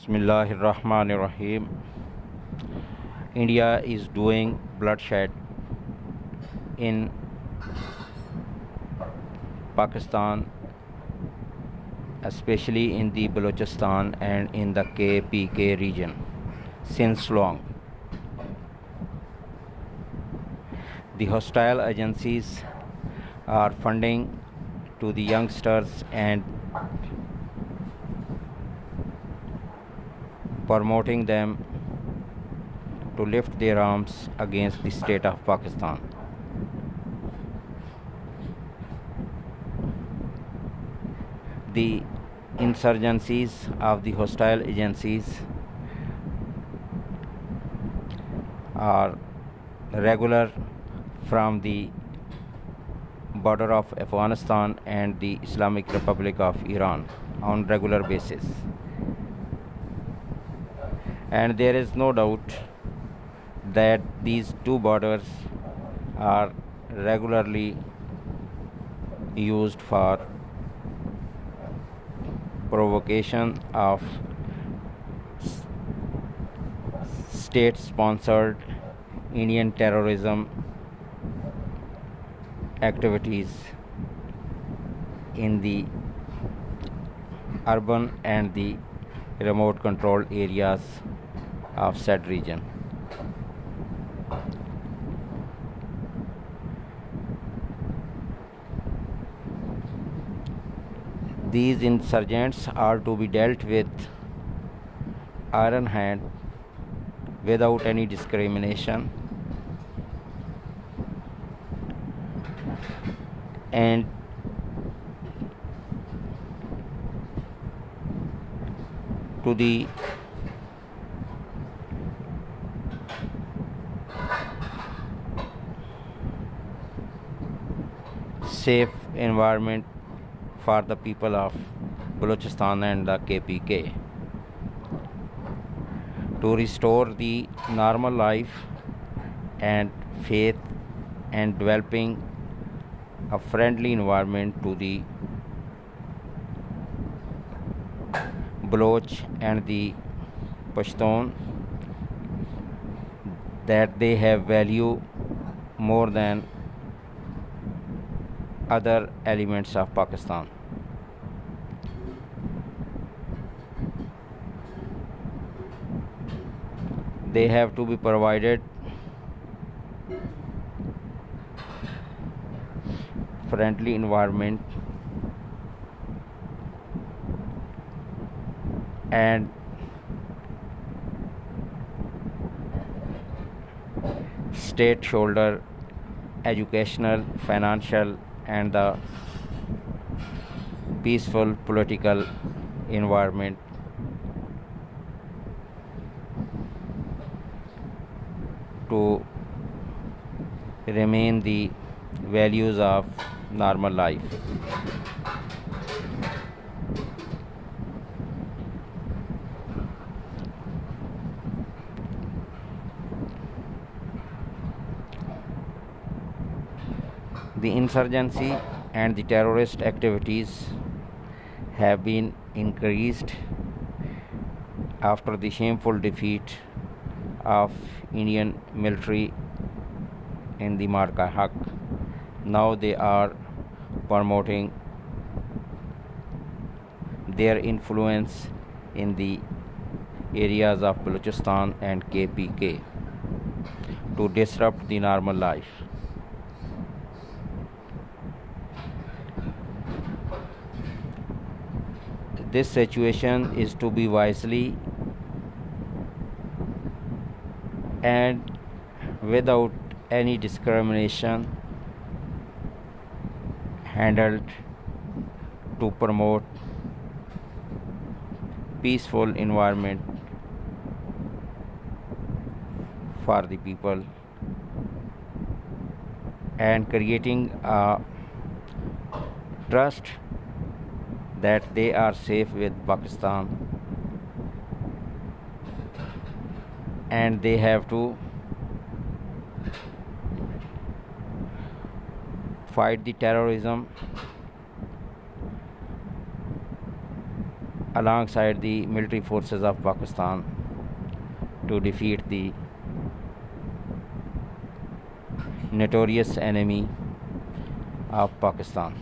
Bismillahirrahmanirrahim. India is doing bloodshed in Pakistan, especially in the Balochistan and in the KPK region since long. The hostile agencies are funding to the youngsters and promoting them to lift their arms against the state of Pakistan. The insurgencies of the hostile agencies are regular from the border of Afghanistan and the Islamic Republic of Iran on regular basis. And there is no doubt that these two borders are regularly used for provocation of state sponsored Indian terrorism activities in the urban and the remote controlled areas of said region. These insurgents are to be dealt with iron hand without any discrimination, and to the safe environment for the people of Balochistan and the KPK, to restore the normal life and faith and developing a friendly environment to the Baloch and the Pashtun, that they have value more than other elements of Pakistan. They have to be provided friendly environment and state shoulder educational, financial and the peaceful political environment to remain the values of normal life. The insurgency and the terrorist activities have been increased after the shameful defeat of Indian military in the Marka Haq. Now they are promoting their influence in the areas of Balochistan and KPK to disrupt the normal life. This situation is to be wisely and without any discrimination handled to promote peaceful environment for the people and creating a trust that they are safe with Pakistan, and they have to fight the terrorism alongside the military forces of Pakistan to defeat the notorious enemy of Pakistan.